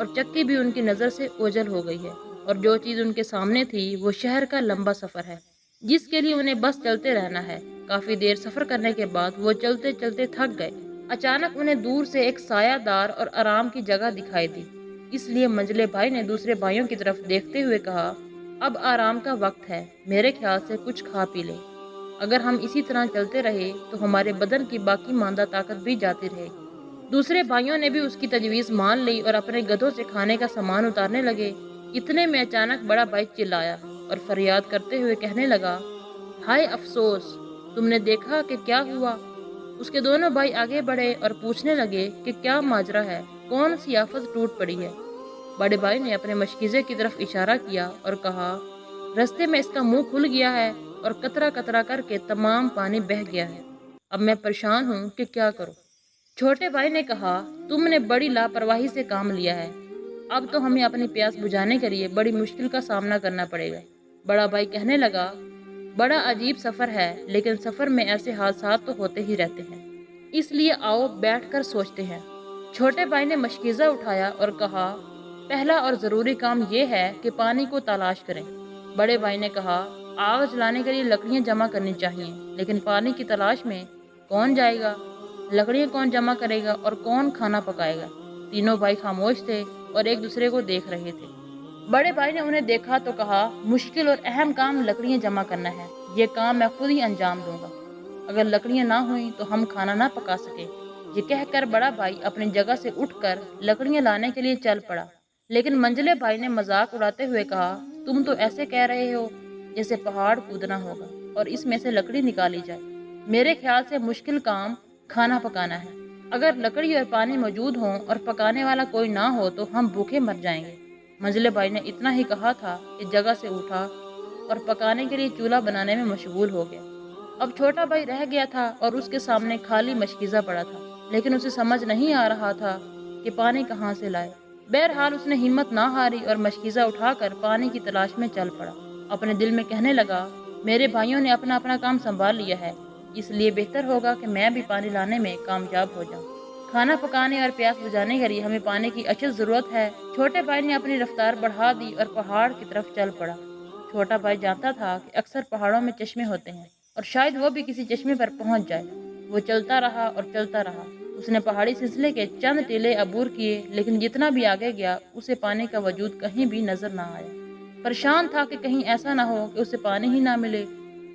اور چکی بھی ان کی نظر سے اوجھل ہو گئی ہے، اور جو چیز ان کے سامنے تھی وہ شہر کا لمبا سفر ہے جس کے لیے انہیں بس چلتے رہنا ہے۔ کافی دیر سفر کرنے کے بعد وہ چلتے چلتے تھک گئے۔ اچانک انہیں دور سے ایک سایہ دار اور آرام کی جگہ دکھائی دی، اس لیے منجلے بھائی نے دوسرے بھائیوں کی طرف دیکھتے ہوئے کہا، اب آرام کا وقت ہے، میرے خیال سے کچھ کھا پی لیں۔ اگر ہم اسی طرح چلتے رہے تو ہمارے بدن کی باقی ماندہ طاقت بھی جاتی رہے گی۔ دوسرے بھائیوں نے بھی اس کی تجویز مان لی اور اپنے گدھوں سے کھانے کا سامان اتارنے لگے۔ اتنے میں اچانک بڑا بھائی چلایا اور فریاد کرتے ہوئے کہنے لگا، ہائے افسوس، تم نے دیکھا کہ کیا ہوا؟ اس کے دونوں بھائی آگے بڑھے اور پوچھنے لگے کہ کیا ماجرا ہے، کون سی آفت ٹوٹ پڑی ہے؟ بڑے بھائی نے اپنے مشکیزے کی طرف اشارہ کیا اور کہا، رستے میں اس کا منہ کھل گیا ہے اور قطرہ قطرہ کر کے تمام پانی بہہ گیا ہے۔ اب میں پریشان ہوں کہ کیا کروں۔ چھوٹے بھائی نے کہا، تم نے بڑی لاپرواہی سے کام لیا ہے، اب تو ہمیں اپنی پیاس بجھانے کے لیے بڑی مشکل کا سامنا کرنا پڑے گا۔ بڑا بھائی کہنے لگا، بڑا عجیب سفر ہے، لیکن سفر میں ایسے حادثات تو ہوتے ہی رہتے ہیں، اس لیے آؤ بیٹھ کر سوچتے ہیں۔ چھوٹے بھائی نے مشکیزہ اٹھایا اور کہا، پہلا اور ضروری کام یہ ہے کہ پانی کو تلاش کریں۔ بڑے بھائی نے کہا، آگ جلانے کے لیے لکڑیاں جمع کرنی چاہیے، لیکن پانی کی تلاش میں کون جائے گا؟ لکڑیاں کون جمع کرے گا اور کون کھانا پکائے گا؟ تینوں بھائی خاموش تھے اور ایک دوسرے کو دیکھ رہے تھے۔ بڑے بھائی نے انہیں دیکھا تو کہا، مشکل اور اہم کام لکڑیاں جمع کرنا ہے، یہ کام میں خود ہی انجام دوں گا۔ اگر لکڑیاں نہ ہوئیں تو ہم کھانا نہ پکا سکے۔ یہ کہہ کر بڑا بھائی اپنی جگہ سے اٹھ کر لکڑیاں لانے کے لیے چل پڑا، لیکن منجلے بھائی نے مذاق اڑاتے ہوئے کہا، تم تو ایسے کہہ رہے ہو جیسے پہاڑ کودنا ہوگا اور اس میں سے لکڑی نکالی جائے۔ میرے خیال سے مشکل کام کھانا پکانا ہے۔ اگر لکڑی اور پانی موجود ہوں اور پکانے والا کوئی نہ ہو تو ہم بھوکے مر جائیں گے۔ منجلے بھائی نے اتنا ہی کہا تھا کہ جگہ سے اٹھا اور پکانے کے لیے چولہا بنانے میں مشغول ہو گیا۔ اب چھوٹا بھائی رہ گیا تھا اور اس کے سامنے خالی مشکیزہ پڑا تھا، لیکن اسے سمجھ نہیں آ رہا تھا کہ پانی کہاں سے لائے۔ بہرحال اس نے ہمت نہ ہاری اور مشکیزہ اٹھا کر پانی کی تلاش میں چل پڑا۔ اپنے دل میں کہنے لگا، میرے بھائیوں نے اپنا اپنا کام سنبھال لیا ہے، اس لیے بہتر ہوگا کہ میں بھی پانی لانے میں کامیاب ہو جاؤں۔ کھانا پکانے اور پیاس بجھانے کے لیے ہمیں پانی کی اشد ضرورت ہے۔ چھوٹے بھائی نے اپنی رفتار بڑھا دی اور پہاڑ کی طرف چل پڑا۔ چھوٹا بھائی جانتا تھا کہ اکثر پہاڑوں میں چشمے ہوتے ہیں اور شاید وہ بھی کسی چشمے پر پہنچ جائے۔ وہ چلتا رہا اور چلتا رہا۔ اس نے پہاڑی سلسلے کے چند ٹیلے عبور کیے، لیکن جتنا بھی آگے گیا اسے پانی کا وجود کہیں بھی نظر نہ آیا۔ پریشان تھا کہ کہیں ایسا نہ ہو کہ اسے پانی ہی نہ ملے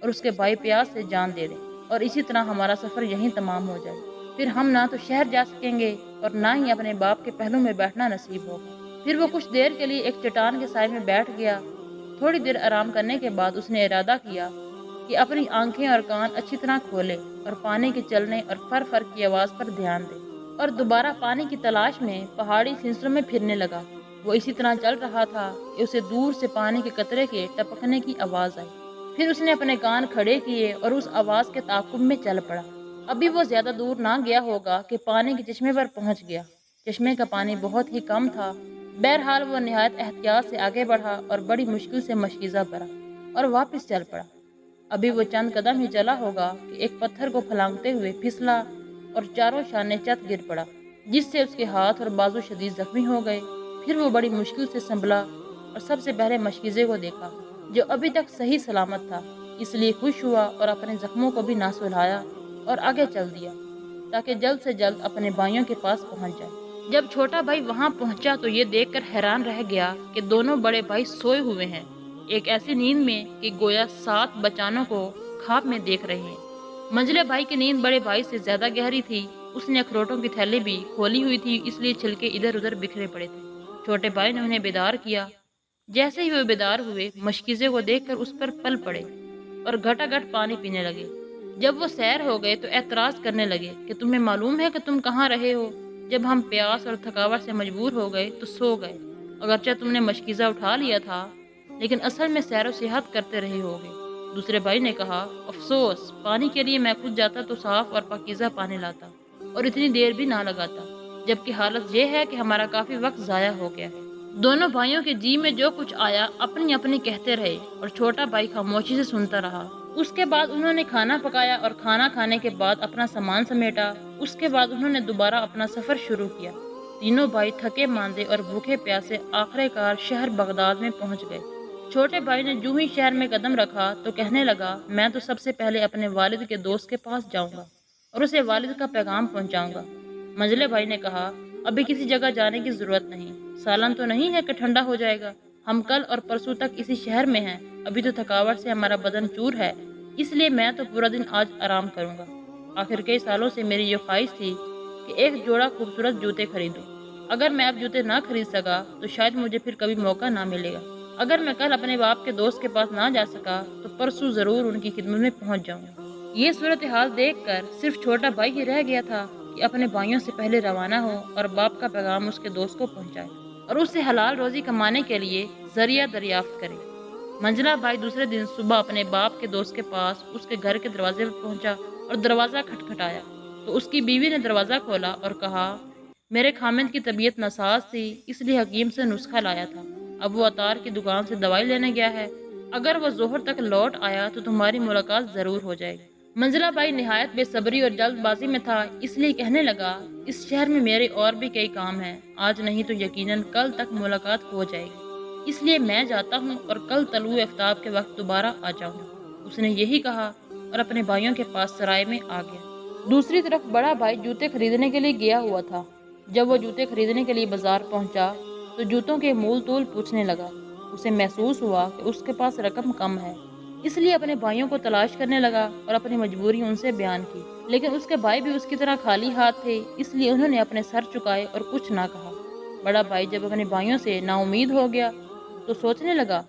اور اس کے بھائی پیاس سے جان دے دیں اور اسی طرح ہمارا سفر یہیں تمام ہو جائے۔ پھر ہم نہ تو شہر جا سکیں گے اور نہ ہی اپنے باپ کے پہلو میں بیٹھنا نصیب ہوگا۔ پھر وہ کچھ دیر کے لیے ایک چٹان کے سائے میں بیٹھ گیا۔ تھوڑی دیر آرام کرنے کے بعد اس نے ارادہ کیا کہ اپنی آنکھیں اور کان اچھی طرح کھولے اور پانی کے چلنے اور فر فر کی آواز پر دھیان دے، اور دوبارہ پانی کی تلاش میں پہاڑی سلسلوں میں پھرنے لگا۔ وہ اسی طرح چل رہا تھا کہ اسے دور سے پانی کے قطرے کے ٹپکنے کی آواز آئی۔ پھر اس نے اپنے کان کھڑے کیے اور اس آواز کے تعاقب میں چل پڑا۔ ابھی وہ زیادہ دور نہ گیا ہوگا کہ پانی کے چشمے پر پہنچ گیا۔ چشمے کا پانی بہت ہی کم تھا۔ بہرحال وہ نہایت احتیاط سے آگے بڑھا اور بڑی مشکل سے مشکیزہ بھرا اور واپس چل پڑا۔ ابھی وہ چند قدم ہی چلا ہوگا کہ ایک پتھر کو پھلانگتے ہوئے پھسلا اور چاروں شانے چت گر پڑا، جس سے اس کے ہاتھ اور بازو شدید زخمی ہو گئے۔ پھر وہ بڑی مشکل سے سنبھلا اور سب سے پہلے مشکیزے کو دیکھا جو ابھی تک صحیح سلامت تھا، اس لیے خوش ہوا اور اپنے زخموں کو بھی نہ سلھایا اور آگے چل دیا تاکہ جلد سے جلد اپنے بھائیوں کے پاس پہنچ جائے۔ جب چھوٹا بھائی وہاں پہنچا تو یہ دیکھ کر حیران رہ گیا کہ دونوں بڑے بھائی سوئے ہوئے ہیں، ایک ایسی نیند میں کہ گویا 7 بچانوں کو خواب میں دیکھ رہے ہیں۔ منجلے بھائی کی نیند بڑے بھائی سے زیادہ گہری تھی۔ اس نے اخروٹوں کی تھیلی بھی کھولی ہوئی تھی، اس لیے چھلکے ادھر ادھر بکھرے پڑے تھے۔ چھوٹے بھائی نے انہیں بیدار کیا۔ جیسے ہی وہ بیدار ہوئے، مشکیزے کو دیکھ کر اس پر پل پڑے اور گھٹا گھٹ پانی پینے لگے۔ جب وہ سیر ہو گئے تو اعتراض کرنے لگے کہ تمہیں معلوم ہے کہ تم کہاں رہے ہو؟ جب ہم پیاس اور تھکاوٹ سے مجبور ہو گئے تو سو گئے۔ اگرچہ تم نے مشکیزہ اٹھا لیا تھا، لیکن اصل میں سیر و سیاحت کرتے رہے ہوگے۔ دوسرے بھائی نے کہا، افسوس، پانی کے لیے میں خود جاتا تو صاف اور پاکیزہ پانی لاتا اور اتنی دیر بھی نہ لگاتا، جبکہ حالت یہ ہے کہ ہمارا کافی وقت ضائع ہو گیا ہے۔ دونوں بھائیوں کے جی میں جو کچھ آیا اپنی اپنی کہتے رہے اور چھوٹا بھائی خاموشی سے سنتا رہا۔ اس کے بعد انہوں نے کھانا پکایا اور کھانا کھانے کے بعد اپنا سامان سمیٹا۔ اس کے بعد انہوں نے دوبارہ اپنا سفر شروع کیا۔ تینوں بھائی تھکے ماندے اور بھوکے پیاسے آخر کار شہر بغداد میں پہنچ گئے۔ چھوٹے بھائی نے جو ہی شہر میں قدم رکھا تو کہنے لگا، میں تو سب سے پہلے اپنے والد کے دوست کے پاس جاؤں گا اور اسے والد کا پیغام پہنچاؤں گا۔ منجلے بھائی نے کہا، ابھی کسی جگہ جانے کی ضرورت نہیں، سالن تو نہیں ہے کہ ٹھنڈا ہو جائے گا، ہم کل اور پرسوں تک اسی شہر میں ہیں، ابھی تو تھکاوٹ سے ہمارا بدن چور ہے، اس لیے میں تو پورا دن آج آرام کروں گا۔ آخر کئی سالوں سے میری یہ خواہش تھی کہ ایک جوڑا خوبصورت جوتے خریدوں۔ اگر میں اب جوتے نہ خرید سکا تو شاید مجھے پھر کبھی موقع نہ ملے گا۔ اگر میں کل اپنے باپ کے دوست کے پاس نہ جا سکا تو پرسوں ضرور ان کی خدمت میں پہنچ جاؤں گا۔ یہ صورتحال دیکھ کر صرف چھوٹا بھائی ہی رہ گیا تھا کہ اپنے بھائیوں سے پہلے روانہ ہو اور باپ کا پیغام اس کے دوست کو پہنچائے اور اس سے حلال روزی کمانے کے لیے ذریعہ دریافت کرے۔ منجلا بھائی دوسرے دن صبح اپنے باپ کے دوست کے پاس اس کے گھر کے دروازے پر پہنچا اور دروازہ کھٹکھٹایا تو اس کی بیوی نے دروازہ کھولا اور کہا، میرے خامند کی طبیعت ناساز تھی، اس لیے حکیم سے نسخہ لایا تھا، اب وہ عطار کی دکان سے دوائی لینے گیا ہے، اگر وہ ظہر تک لوٹ آیا تو تمہاری ملاقات ضرور ہو جائے گی۔ منزلہ بھائی نہایت بے صبری اور جلد بازی میں تھا، اس لیے کہنے لگا، اس شہر میں میرے اور بھی کئی کام ہیں، آج نہیں تو یقیناً کل تک ملاقات ہو جائے گی، اس لیے میں جاتا ہوں اور کل طلوع آفتاب کے وقت دوبارہ آ جاؤں گا۔ اس نے یہی کہا اور اپنے بھائیوں کے پاس سرائے میں آ گیا۔ دوسری طرف بڑا بھائی جوتے خریدنے کے لیے گیا ہوا تھا۔ جب وہ جوتے خریدنے کے لیے بازار پہنچا تو جوتوں کے مول تول پوچھنے لگا۔ اسے محسوس ہوا کہ اس کے پاس رقم کم ہے، اس لیے اپنے بھائیوں کو تلاش کرنے لگا اور اپنی مجبوری ان سے بیان کی، لیکن اس کے بھائی بھی اس کی طرح خالی ہاتھ تھے، اس لیے انہوں نے اپنے سر چکائے اور کچھ نہ کہا۔ بڑا بھائی جب اپنے بھائیوں سے نا امید ہو گیا تو سوچنے لگا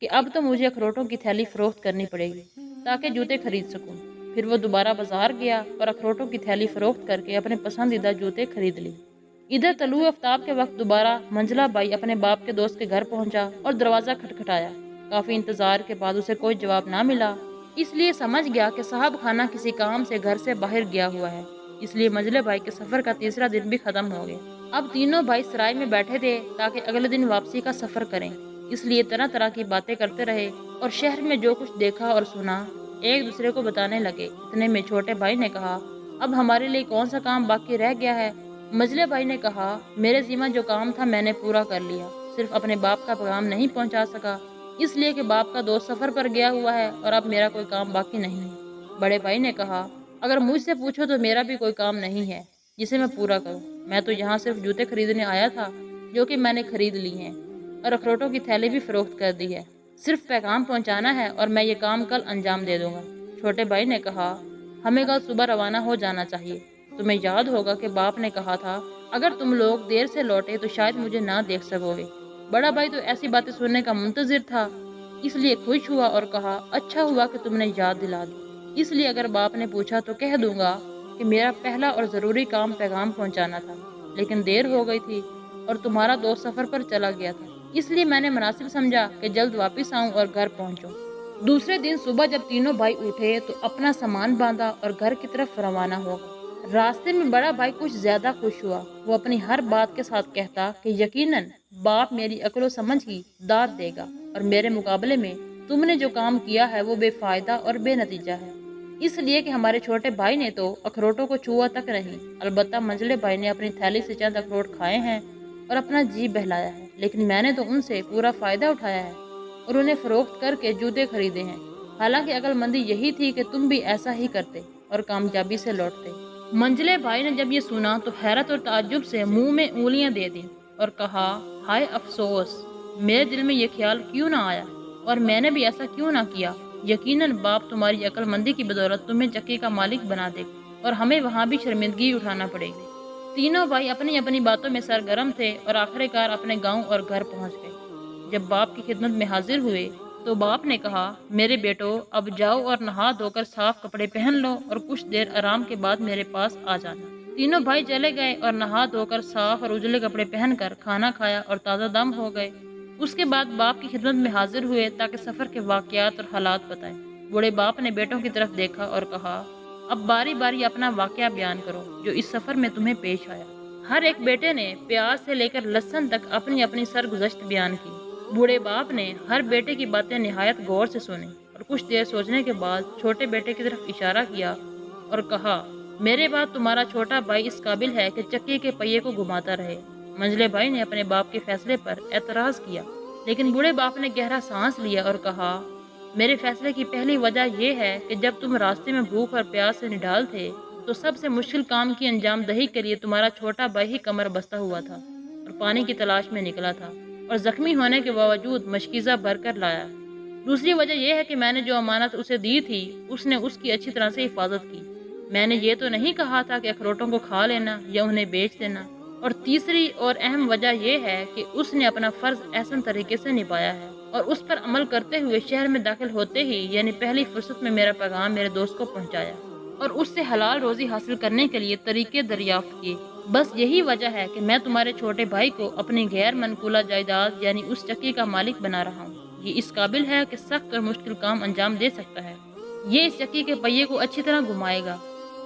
کہ اب تو مجھے اخروٹوں کی تھیلی فروخت کرنی پڑے گی تاکہ جوتے خرید سکوں۔ پھر وہ دوبارہ بازار گیا اور اخروٹوں کی تھیلی فروخت کر کے اپنے پسندیدہ جوتے خرید لی۔ ادھر طلوع آفتاب کے وقت دوبارہ منجلا بھائی اپنے باپ کے دوست کے گھر پہنچا اور دروازہ کھٹکھٹایا۔ کافی انتظار کے بعد اسے کوئی جواب نہ ملا، اس لیے سمجھ گیا کہ صاحب خانہ کسی کام سے گھر سے باہر گیا ہوا ہے، اس لیے منجلے بھائی کے سفر کا تیسرا دن بھی ختم ہو گیا۔ اب تینوں بھائی سرائے میں بیٹھے تھے تاکہ اگلے دن واپسی کا سفر کریں، اس لیے طرح طرح کی باتیں کرتے رہے اور شہر میں جو کچھ دیکھا اور سنا ایک دوسرے کو بتانے لگے۔ اتنے میں چھوٹے بھائی نے کہا، اب ہمارے لیے کون سا کام باقی رہ گیا ہے؟ منجلے بھائی نے کہا، میرے ذمہ جو کام تھا میں نے پورا کر لیا، صرف اپنے باپ کا پیغام نہیں پہنچا سکا، اس لیے کہ باپ کا دوست سفر پر گیا ہوا ہے اور اب میرا کوئی کام باقی نہیں ہے۔ بڑے بھائی نے کہا، اگر مجھ سے پوچھو تو میرا بھی کوئی کام نہیں ہے جسے میں پورا کروں، میں تو یہاں صرف جوتے خریدنے آیا تھا جو کہ میں نے خرید لی ہیں اور اخروٹوں کی تھیلی بھی فروخت کر دی ہے، صرف پیغام پہنچانا ہے اور میں یہ کام کل انجام دے دوں گا۔ چھوٹے بھائی نے کہا، ہمیں کل صبح روانہ ہو جانا چاہیے، تمہیں یاد ہوگا کہ باپ نے کہا تھا اگر تم لوگ دیر سے لوٹے تو شاید مجھے نہ دیکھ سکو گے۔ بڑا بھائی تو ایسی باتیں سننے کا منتظر تھا، اس لیے خوش ہوا اور کہا، اچھا ہوا کہ تم نے یاد دلا دی، اس لیے اگر باپ نے پوچھا تو کہہ دوں گا کہ میرا پہلا اور ضروری کام پیغام پہنچانا تھا، لیکن دیر ہو گئی تھی اور تمہارا دوست سفر پر چلا گیا تھا، اس لیے میں نے مناسب سمجھا کہ جلد واپس آؤں اور گھر پہنچوں۔ دوسرے دن صبح جب تینوں بھائی اٹھے تو اپنا سامان باندھا اور گھر کی طرف روانہ ہو گئے۔ راستے میں بڑا بھائی کچھ زیادہ خوش ہوا، وہ اپنی ہر بات کے ساتھ کہتا کہ یقیناً باپ میری عقل و سمجھ کی داد دے گا اور میرے مقابلے میں تم نے جو کام کیا ہے وہ بے فائدہ اور بے نتیجہ ہے، اس لیے کہ ہمارے چھوٹے بھائی نے تو اخروٹوں کو چھوا تک نہیں، البتہ منجلے بھائی نے اپنی تھیلی سے چند اخروٹ کھائے ہیں اور اپنا جی بہلایا ہے، لیکن میں نے تو ان سے پورا فائدہ اٹھایا ہے اور انہیں فروخت کر کے جوتے خریدے ہیں، حالانکہ عقل مندی یہی تھی کہ تم بھی ایسا ہی کرتے اور کامیابی سے لوٹتے۔ منجلے بھائی نے جب یہ سنا تو حیرت اور تعجب سے منہ میں انگلیاں دے دیں اور کہا، ہائے افسوس، میرے دل میں یہ خیال کیوں نہ آیا اور میں نے بھی ایسا کیوں نہ کیا، یقیناً باپ تمہاری عقل مندی کی بدولت تمہیں چکی کا مالک بنا دے اور ہمیں وہاں بھی شرمندگی اٹھانا پڑے گی۔ تینوں بھائی اپنی اپنی باتوں میں سرگرم تھے اور آخر کار اپنے گاؤں اور گھر پہنچ گئے۔ جب باپ کی خدمت میں حاضر ہوئے تو باپ نے کہا، میرے بیٹو، اب جاؤ اور نہا دھو کر صاف کپڑے پہن لو اور کچھ دیر آرام کے بعد میرے پاس آ جانا۔ تینوں بھائی چلے گئے اور نہا دھو کر صاف اور اجلے کپڑے پہن کر کھانا کھایا اور تازہ دم ہو گئے۔ اس کے بعد باپ کی خدمت میں حاضر ہوئے تاکہ سفر کے واقعات اور حالات بتائیں۔ بوڑھے باپ نے بیٹوں کی طرف دیکھا اور کہا، اب باری باری اپنا واقعہ بیان کرو جو اس سفر میں تمہیں پیش آیا۔ ہر ایک بیٹے نے پیاز سے لے کر لہسن تک اپنی اپنی سرگزشت بیان کی۔ بوڑھے باپ نے ہر بیٹے کی باتیں نہایت غور سے سنی اور کچھ دیر سوچنے کے بعد چھوٹے بیٹے کی طرف اشارہ کیا اور کہا، میرے بعد تمہارا چھوٹا بھائی اس قابل ہے کہ چکے کے پہیے کو گھماتا رہے۔ منجلے بھائی نے اپنے باپ کے فیصلے پر اعتراض کیا، لیکن بوڑھے باپ نے گہرا سانس لیا اور کہا، میرے فیصلے کی پہلی وجہ یہ ہے کہ جب تم راستے میں بھوک اور پیاس سے نڈال تھے تو سب سے مشکل کام کی انجام دہی کے لیے تمہارا چھوٹا بھائی ہی کمر بستہ ہوا تھا اور پانی کی تلاش میں نکلا تھا اور زخمی ہونے کے باوجود مشکیزہ بھر کر لایا۔ دوسری وجہ یہ ہے کہ میں نے جو امانت اسے دی تھی اس نے اس کی اچھی طرح سے حفاظت کی۔ میں نے یہ تو نہیں کہا تھا کہ اخروٹوں کو کھا لینا یا انہیں بیچ دینا۔ اور تیسری اور اہم وجہ یہ ہے کہ اس نے اپنا فرض احسن طریقے سے نبھایا ہے اور اس پر عمل کرتے ہوئے شہر میں داخل ہوتے ہی یعنی پہلی فرصت میں میرا پیغام میرے دوست کو پہنچایا اور اس سے حلال روزی حاصل کرنے کے لیے طریقے دریافت کیے۔ بس یہی وجہ ہے کہ میں تمہارے چھوٹے بھائی کو اپنی غیر منقولہ جائیداد یعنی اس چکی کا مالک بنا رہا ہوں۔ یہ اس قابل ہے کہ سخت اور مشکل کام انجام دے سکتا ہے۔ یہ اس چکی کے پہیے کو اچھی طرح گھمائے گا،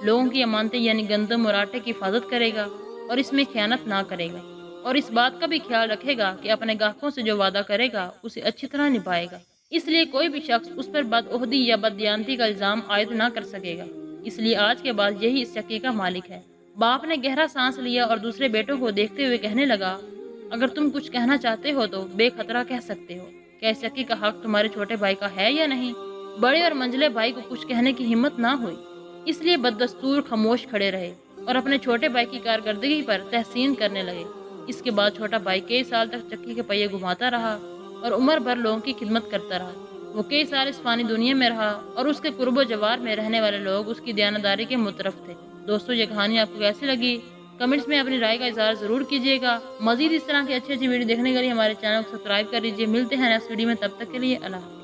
لوگوں کی امانتیں یعنی گندم اور آٹے کی حفاظت کرے گا اور اس میں خیانت نہ کرے گا، اور اس بات کا بھی خیال رکھے گا کہ اپنے گاہکوں سے جو وعدہ کرے گا اسے اچھی طرح نبھائے گا۔ اس لیے کوئی بھی شخص اس پر بدعہدی یا بددیانتی کا الزام عائد نہ کر سکے گا۔ اس لیے آج کے بعد یہی اس چکی کا مالک ہے۔ باپ نے گہرا سانس لیا اور دوسرے بیٹوں کو دیکھتے ہوئے کہنے لگا، اگر تم کچھ کہنا چاہتے ہو تو بے خطرہ کہہ سکتے ہو۔ کیا اس چکی کا حق تمہارے چھوٹے بھائی کا ہے یا نہیں؟ بڑے اور منجلے بھائی کو کچھ کہنے کی ہمت نہ ہوئی، اس لیے بددستور خاموش کھڑے رہے اور اپنے چھوٹے بھائی کی کارکردگی پر تحسین کرنے لگے۔ اس کے بعد چھوٹا بھائی کئی سال تک چکی کے پہیے گھماتا رہا اور عمر بھر لوگوں کی خدمت کرتا رہا۔ وہ کئی سال اس فانی دنیا میں رہا اور اس کے قرب و جوار میں رہنے والے لوگ اس کی دیانتداری کے مترف تھے۔ دوستو، یہ کہانی آپ کو کیسی لگی؟ کمنٹس میں اپنی رائے کا اظہار ضرور کیجیے گا۔ مزید اس طرح کی اچھی ویڈیو دیکھنے کے لیے ہمارے چینل کو سبسکرائب کر لیجیے۔ ملتے ہیں نیکسٹ ویڈیو میں، تب تک کے لیے اللہ حافظ۔